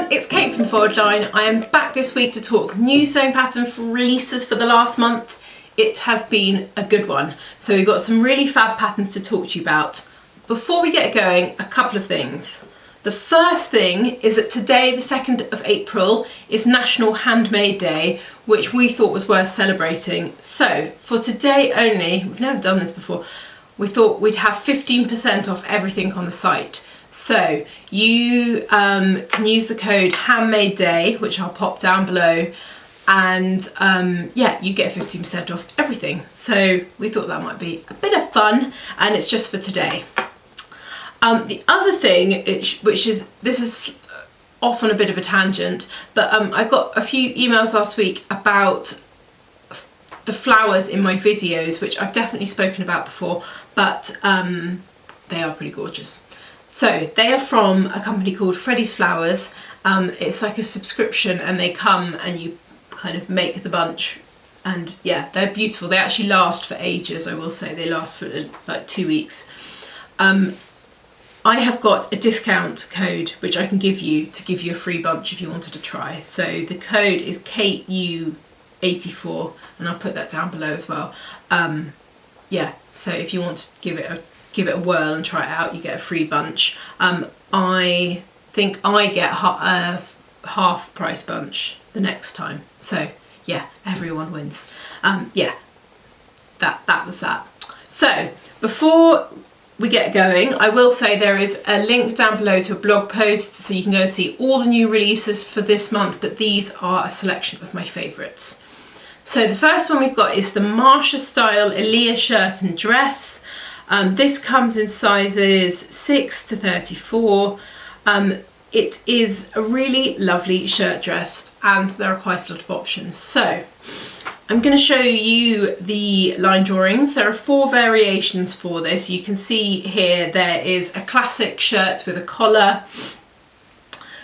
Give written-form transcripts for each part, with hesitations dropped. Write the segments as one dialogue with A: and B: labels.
A: everyone, it's Kate from the Forward Line. I am back this week to talk new sewing pattern for releases for the last month. It has been a good one. So we've got some really fab patterns to talk to you about. Before we get going, a couple of things. The first thing is that today, the 2nd of April, is National Handmade Day, which we thought was worth celebrating. So for today only, we've never done this before, we thought we'd have 15% off everything on the site. So you can use the code handmade day, which I'll pop down below, and yeah, you get 15% off everything. So we thought that might be a bit of fun, and it's just for today. The other thing, this is off on a bit of a tangent, but I got a few emails last week about the flowers in my videos, which I've definitely spoken about before, but they are pretty gorgeous. So they are from a company called Freddies Flowers. It's like a subscription, and they come and you kind of make the bunch, and yeah, they're beautiful. They actually last for ages, I will say. They last for like 2 weeks. I have got a discount code which I can give you to give you a free bunch if you wanted to try. So the code is KU84, and I'll put that down below as well. Yeah, so if you want to give it a whirl and try it out, you get a free bunch. I think I get a half price bunch the next time. So yeah, everyone wins. Yeah, that was that. So before we get going, I will say there is a link down below to a blog post, so you can go and see all the new releases for this month, but these are a selection of my favourites. So the first one we've got is the Marsha style Elia shirt and dress. This comes in sizes 6 to 34. It is a really lovely shirt dress, and there are quite a lot of options. So I'm going to show you the line drawings. There are 4 variations for this. You can see here there is a classic shirt with a collar,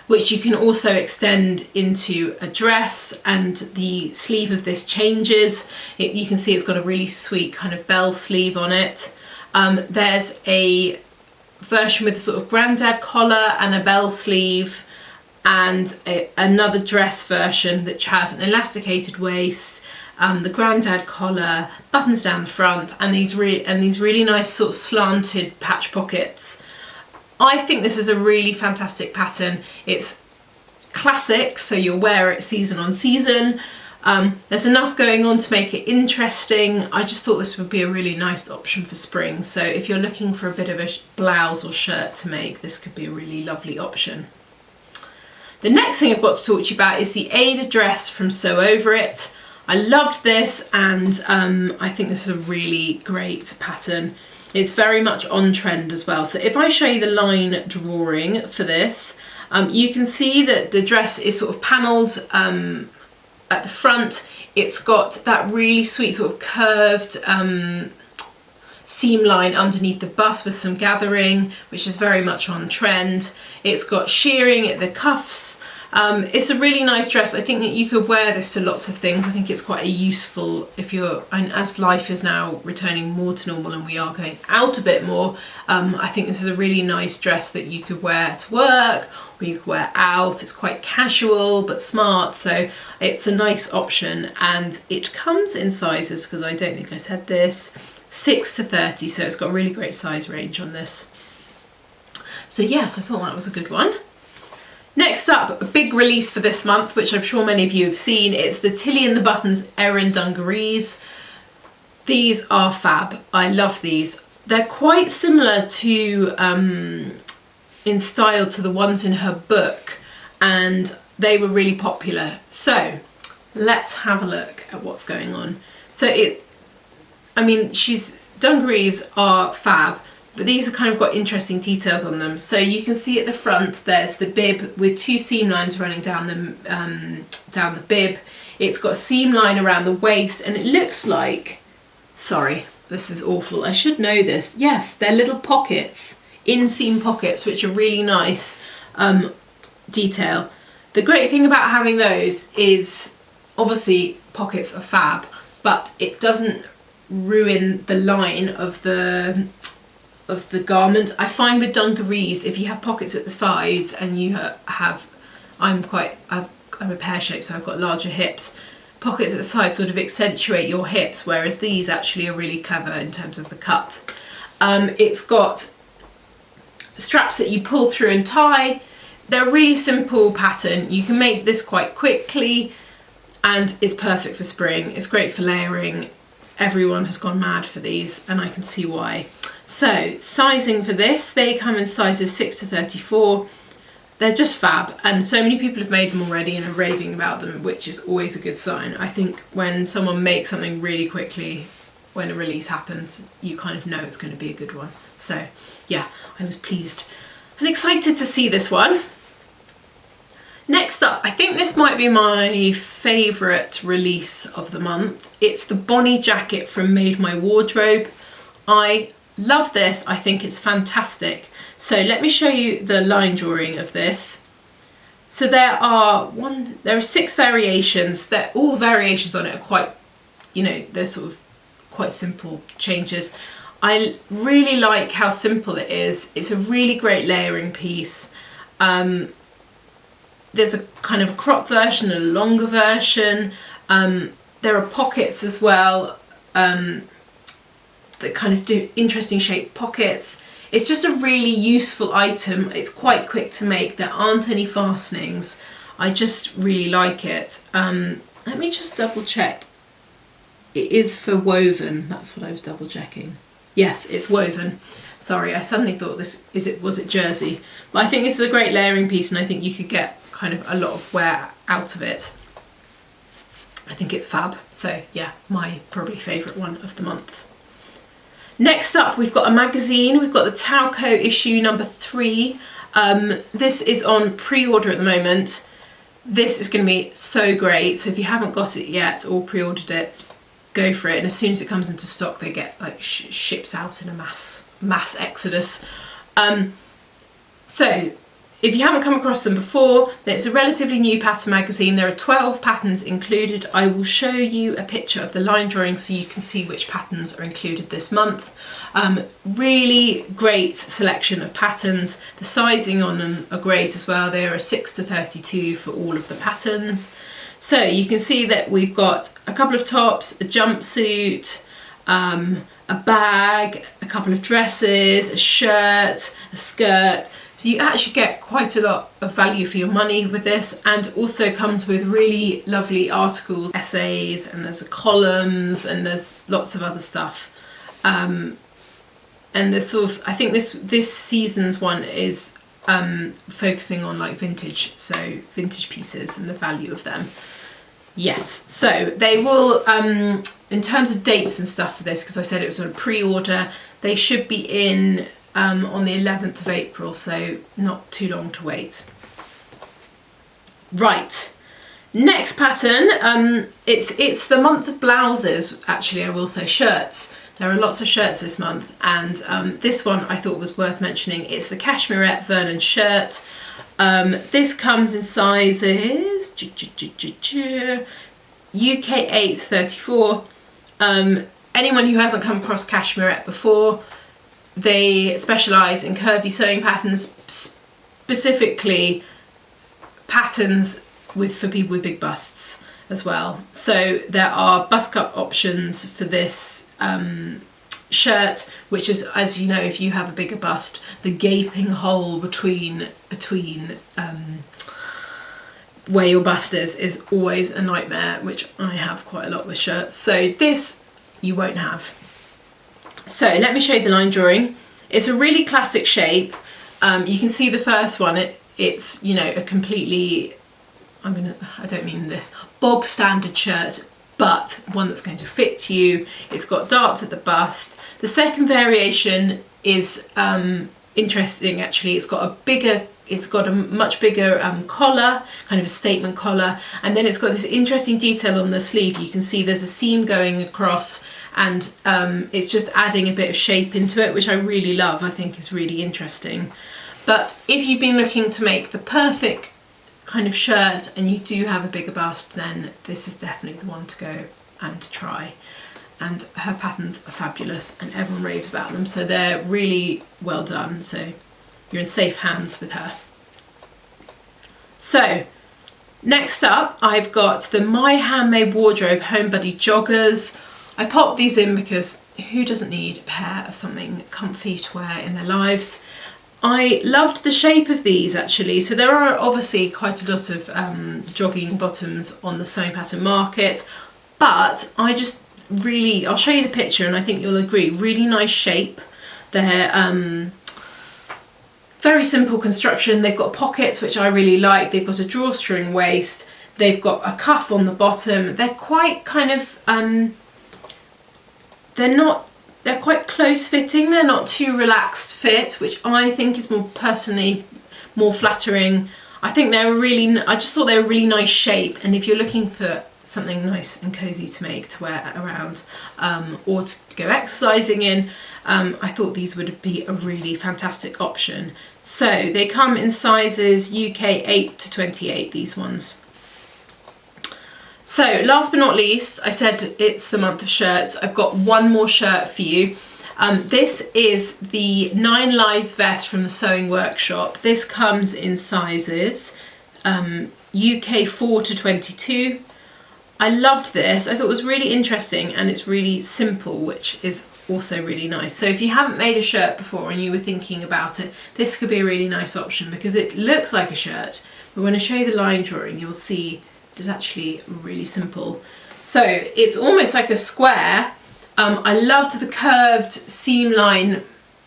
A: which you can also extend into a dress, and the sleeve of this changes. You can see it's got a really sweet kind of bell sleeve on it. There's a version with a sort of grandad collar and a bell sleeve, and another dress version that has an elasticated waist, the grandad collar, buttons down the front, and these really nice sort of slanted patch pockets. I think this is a really fantastic pattern. It's classic, so you'll wear it season on season. There's enough going on to make it interesting. I just thought this would be a really nice option for spring. So if you're looking for a bit of a blouse or shirt to make, this could be a really lovely option. The next thing I've got to talk to you about is the Aida dress from Sew Over It. I loved this, and I think this is a really great pattern. It's very much on trend as well. So if I show you the line drawing for this, you can see that the dress is sort of panelled at the front. It's got that really sweet sort of curved seam line underneath the bust with some gathering, which is very much on trend. It's got shearing at the cuffs. It's a really nice dress. I think that you could wear this to lots of things. I think it's quite a useful, and as life is now returning more to normal and we are going out a bit more, I think this is a really nice dress that you could wear to work, or you could wear out. It's quite casual but smart, so it's a nice option, and it comes in sizes, because I don't think I said this, 6 to 30, so it's got a really great size range on this. So yes, I thought that was a good one. Next up, a big release for this month, which I'm sure many of you have seen. It's the Tilly and the Buttons Erin dungarees. These are fab. I love these. They're quite similar to, in style, to the ones in her book, and they were really popular. So let's have a look at what's going on. So dungarees are fab, but these have kind of got interesting details on them. So you can see at the front there's the bib with 2 seam lines running down the bib. It's got a seam line around the waist, and it looks like, sorry, this is awful, I should know this. Yes, they're little pockets, inseam pockets, which are really nice detail. The great thing about having those is, obviously pockets are fab, but it doesn't ruin the line of the garment. I find with dungarees, if you have pockets at the sides and you have I'm a pear shape, so I've got larger hips. Pockets at the side sort of accentuate your hips, whereas these actually are really clever in terms of the cut. It's got straps that you pull through and tie. They're a really simple pattern. You can make this quite quickly and it's perfect for spring. It's great for layering. Everyone has gone mad for these and I can see why. So sizing for this, they come in sizes 6 to 34. They're just fab, and so many people have made them already and are raving about them, which is always a good sign. I think when someone makes something really quickly, when a release happens, you kind of know it's going to be a good one. So yeah, I was pleased and excited to see this one. Next up, I think this might be my favourite release of the month. It's the Bonnie jacket from Made My Wardrobe. I love this. I think it's fantastic. So let me show you the line drawing of this. So there are 6 variations. All the variations on it are quite, they're sort of quite simple changes. I really like how simple it is. It's a really great layering piece. There's a kind of a crop version and a longer version. There are pockets as well that kind of do interesting shaped pockets. It's just a really useful item. It's quite quick to make. There aren't any fastenings. I just really like it. Let me just double check. It is for woven. That's what I was double checking. Yes, it's woven. Sorry, I suddenly thought was it jersey? But I think this is a great layering piece and I think you could get kind of a lot of wear out of it. I think it's fab. So yeah, my probably favourite one of the month. Next up, we've got a magazine. We've got the Tauco issue number 3. This is on pre-order at the moment. This is going to be so great. So if you haven't got it yet or pre-ordered it, go for it. And as soon as it comes into stock, they get like ships out in a mass exodus. So if you haven't come across them before, it's a relatively new pattern magazine. There are 12 patterns included. I will show you a picture of the line drawing so you can see which patterns are included this month. Really great selection of patterns. The sizing on them are great as well. They are 6 to 32 for all of the patterns. So you can see that we've got a couple of tops, a jumpsuit, a bag, a couple of dresses, a shirt, a skirt. So you actually get quite a lot of value for your money with this, and also comes with really lovely articles, essays, and there's columns, and there's lots of other stuff. And there's sort of, I think this season's one is focusing on like vintage pieces and the value of them. Yes, so they will, in terms of dates and stuff for this, because I said it was on pre-order, they should be in on the 11th of April, so not too long to wait. Right, next pattern, it's the month of blouses, actually. I will say shirts. There are lots of shirts this month, and this one I thought was worth mentioning. It's the Cashmerette Vernon shirt. This comes in sizes UK 8 to 34. Anyone who hasn't come across Cashmerette before, they specialise in curvy sewing patterns, specifically patterns for people with big busts as well. So there are bust cut options for this shirt, which is, as you know, if you have a bigger bust, the gaping hole between where your bust is always a nightmare, which I have quite a lot with shirts. So this you won't have. So let me show you the line drawing. It's a really classic shape. You can see the first one. It's a completely, I don't mean this, bog standard shirt, but one that's going to fit you. It's got darts at the bust. The second variation is interesting actually. It's got a much bigger collar, kind of a statement collar, and then it's got this interesting detail on the sleeve. You can see there's a seam going across, and it's just adding a bit of shape into it, which I really love. I think is really interesting. But if you've been looking to make the perfect kind of shirt and you do have a bigger bust, then this is definitely the one to go and to try. And her patterns are fabulous and everyone raves about them, so they're really well done. So you're in safe hands with her. So next up, I've got the My Handmade Wardrobe Homebody joggers. I popped these in because who doesn't need a pair of something comfy to wear in their lives? I loved the shape of these actually. So there are obviously quite a lot of jogging bottoms on the sewing pattern market, but I just really, I'll show you the picture and I think you'll agree, really nice shape. They're very simple construction. They've got pockets, which I really like. They've got a drawstring waist. They've got a cuff on the bottom. They're quite kind of, they're quite close fitting. They're not too relaxed fit, which I think is more personally more flattering. I think I just thought they were a really nice shape. And if you're looking for something nice and cozy to make to wear around or to go exercising in, I thought these would be a really fantastic option. So they come in sizes UK 8 to 28, these ones. So last but not least, I said it's the month of shirts. I've got one more shirt for you. This is the 9 Lives vest from the Sewing Workshop. This comes in sizes UK 4 to 22. I loved this. I thought it was really interesting and it's really simple, which is also really nice. So if you haven't made a shirt before and you were thinking about it, this could be a really nice option because it looks like a shirt, but when I show you the line drawing, you'll see it's actually really simple. So it's almost like a square. I loved the curved seam line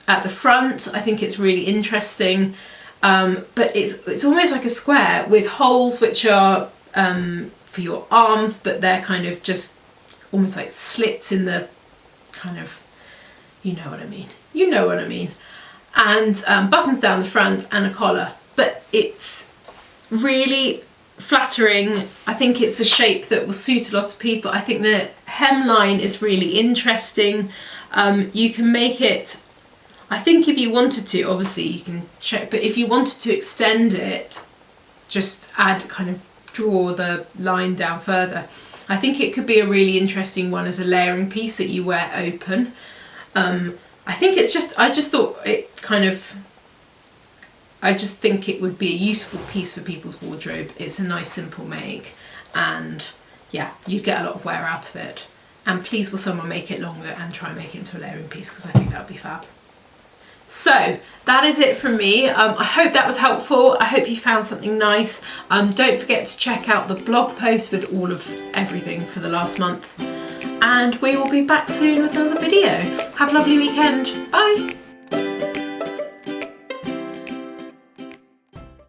A: at the front. I think it's really interesting, but it's almost like a square with holes which are for your arms, but they're kind of just almost like slits in the kind of, you know what I mean. You know what I mean. And buttons down the front and a collar, but it's really flattering. I think it's a shape that will suit a lot of people. I think the hemline is really interesting. You can make it, I think if you wanted to, obviously you can check, but if you wanted to extend it, just draw the line down further. I think it could be a really interesting one as a layering piece that you wear open. I think it's just, I just think it would be a useful piece for people's wardrobe. It's a nice simple make and yeah, you'd get a lot of wear out of it. And please will someone make it longer and try and make it into a layering piece because I think that would be fab. So that is it from me. I hope that was helpful. I hope you found something nice. Don't forget to check out the blog post with all of everything for the last month. And we will be back soon with another video. Have a lovely weekend. Bye.